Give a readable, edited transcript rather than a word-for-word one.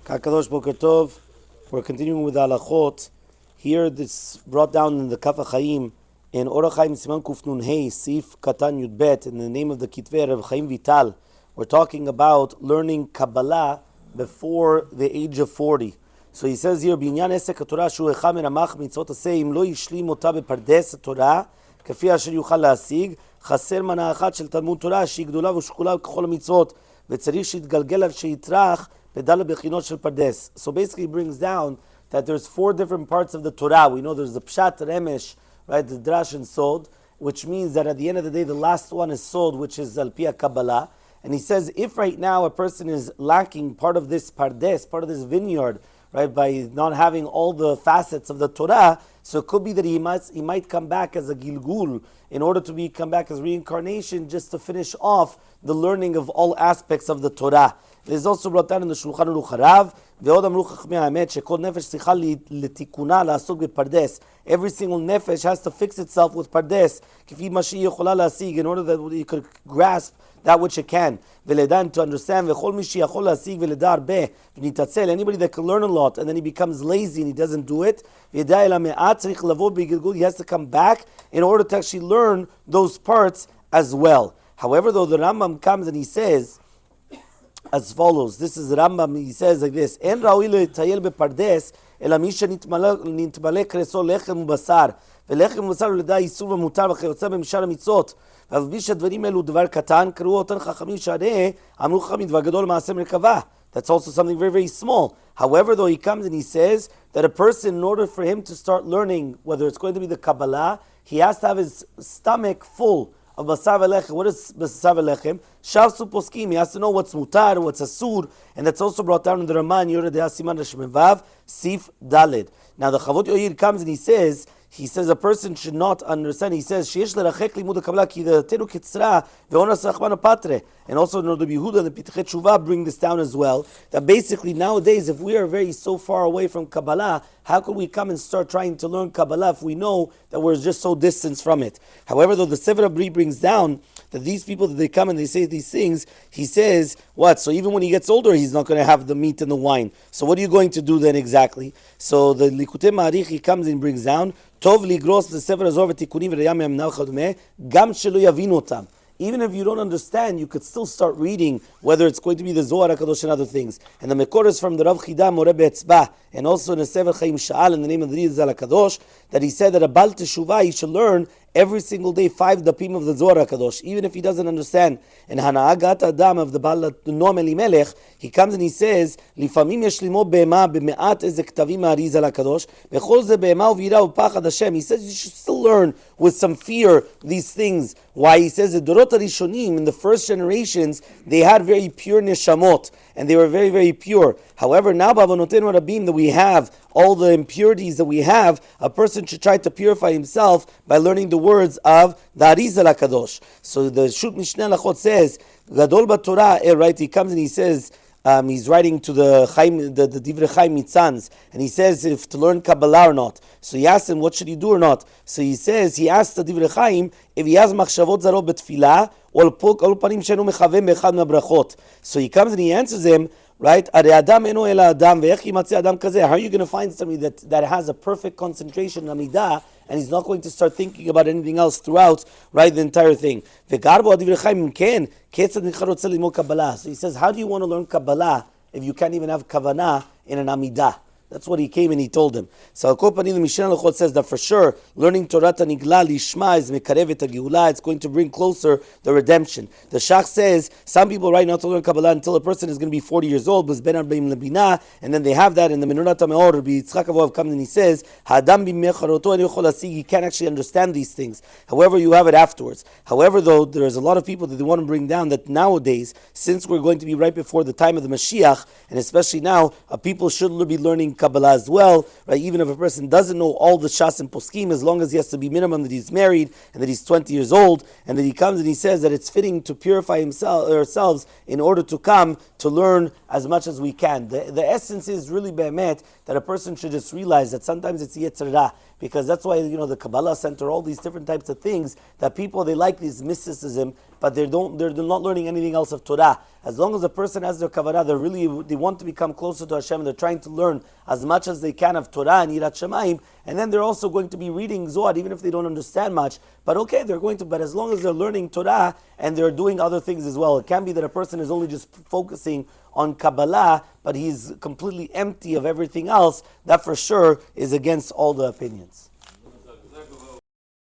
Kakadosh Boker Tov. We're continuing with the halachot. Here, this brought down in the Kaf HaChaim in Orach Chaim Siman Kuf Nun Hey Sif Katan Yud Bet in the name of the Kitvei Rav Chaim Vital. We're talking about learning Kabbalah before the age of 40. So he says here, Binyan Esek HaTorah Shu Echa Min HaMach Mitzvot Aseh Im Lo Yishlim Ota Bepardes HaTorah Kafi Asher Yuchal להשיג חסר מנה אחת של תלמוד תורה שהיא גדולה ושקולה ככל המצוות וצריך שיתגלגל עד שיטרח בדל בחינות של פרדס. So basically he brings down that there's 4 different parts of the Torah. We know there's the Pshat, Remesh, right, the Drash and Sod, which means that at the end of the day the last one is Sod, which is Al Pi Kabbalah. And he says if right now a person is lacking part of this Pardes, part of this vineyard, right, by not having all the facets of the Torah, so it could be that he might come back as a Gilgul in order to come back as reincarnation, just to finish off the learning of all aspects of the Torah. It is also brought down in the Shulchan Aruch Harav, ועוד אמרו חכמי האמת שכל נפש צריכה לתיקונה לעסוק בפרדס. Every single nefesh has to fix itself with pardes, כפי מה שהיא יכולה להשיג, in order that you could grasp that which it can. ולדע to understand, וכל מי שיכול להשיג ולדע הרבה, ונתעצל, anybody that can learn a lot, and then he becomes lazy and he doesn't do it, וידע אל המעט, צריך לבוא בגלגול, he has to come back in order to actually learn those parts as well. However, though the Rambam comes and he says, as follows, this is Rambam, he says like this, אין ראוי לטייל בפרדס, אלא מי שנתמלא קרסו לחם ובשר, ולחם ובשר לדע איסור ומותר וכיוצא במשאר המצוות, והלביש הדברים האלו דבר קטן, קראו אותן חכמים שהרי אמרו חכמים דבר גדול מעשה מרכבה. That's also something very, very small. However, though, he comes and he says that a person, in order for him to start learning, whether it's going to be the Kabbalah, he has to have his stomach full of basar v'lechem. What is basar v'lechem? Shavsu poskim. He has to know what's mutar, what's asur, and that's also brought down in the Raman, Yoreh De'ah Siman Reshmevav, Sif Daled. Now the Chavot Yoir comes and he says a person should not understand. He says, Sheyesh lerachek limud HaKabbalah ki da'atenu kitzra ve'onas rachmana patre. And also Rabbi Yehuda and the Pitchei Tshuva bring this down as well, that basically nowadays, if we are so far away from Kabbalah, how could we come and start trying to learn Kabbalah if we know that we're just so distant from it? However, though the Sefer Abri brings down that these people that they come and they say these things, he says, what? So even when he gets older, he's not going to have the meat and the wine. So what are you going to do then exactly? So the Likutei Ma'arich, he comes and brings down, Tov ligros l'sefer hazor v'tikunim v'reyam yamnal chadmeh, gam shelo yavinu otam. Even if you don't understand, you could still start reading, whether it's going to be the Zohar HaKadosh and other things. And the Mekor is from the Rav Chida Moreh Be'etzbah, and also in the Sefer Chaim Sha'al, in the name of the Rizal HaKadosh, that he said that a Bal Teshuvah, he should learn every single day 5 dapim of the Zohar HaKadosh, even if he doesn't understand. And Hana'agat Adam of the Baal Noam Elimelech, he comes and he says, Lifamim yesh limo be'ema be'me'at eze ktavim ha'Rizal HaKadosh, v'chol ze be'ema u'vira u'pachad Hashem. He says you should still learn with some fear these things. Why? He says the Dorot HaRishonim, in the first generations, they had very pure neshamot, and they were very, very pure. However, now B'avonotenu Rabim, that we have all the impurities that we have, a person should try to purify himself by learning the words of the Arizal HaKadosh. So the Shut Mishneh Lachot says, Gadol BaTorah, right, he comes and he says, he's writing to the Divrei Chaim Mitzans, and he says if to learn Kabbalah or not. So he asks him, what should he do or not? So he says, he asks the Divrei Chaim if he has machshavot zarot betfilah, or panim shenu mechavem be'echad me'brachot. So he comes and he answers him, right? How are you going to find somebody that has a perfect concentration in Amidah, and he's not going to start thinking about anything else throughout, right, the entire thing? So he says, how do you want to learn Kabbalah if you can't even have Kavanah in an Amidah? That's what he came and he told him. So Al Kol Panim, the Mishneh Lachot says that for sure, learning Torah Tanigla Lishma is Mekarev et HaGeula. It's going to bring closer the redemption. The Shach says some people right now to learn Kabbalah until a person is going to be 40 years old, was Ben Arba'im Lebina, and then they have that in the Menurat HaMeor. Rabbi Yitzchak Avohav comes and he says, Ha'adam b'mecharoto en yochol hasig. You can't actually understand these things. However, you have it afterwards. However, though, there's a lot of people that they want to bring down that nowadays, since we're going to be right before the time of the Mashiach, and especially now, people should be learning Kabbalah as well, right? Even if a person doesn't know all the Shas and Poskim, as long as he has to be minimum that he's married and that he's 20 years old, and that he comes and he says that it's fitting to purify himself ourselves in order to come to learn as much as we can. The essence is really be'emet that a person should just realize that sometimes it's Yetzer Ra, because that's why the Kabbalah Center, all these different types of things that people, they like this mysticism, but they're not learning anything else of Torah. As long as a person has their kavanah, they want to become closer to Hashem, and they're trying to learn as much as they can of Torah and Yirat Shamayim, and then they're also going to be reading Zohar, even if they don't understand much. But okay, but as long as they're learning Torah and they're doing other things as well. It can be that a person is only just focusing on Kabbalah, but he's completely empty of everything else. That for sure is against all the opinions.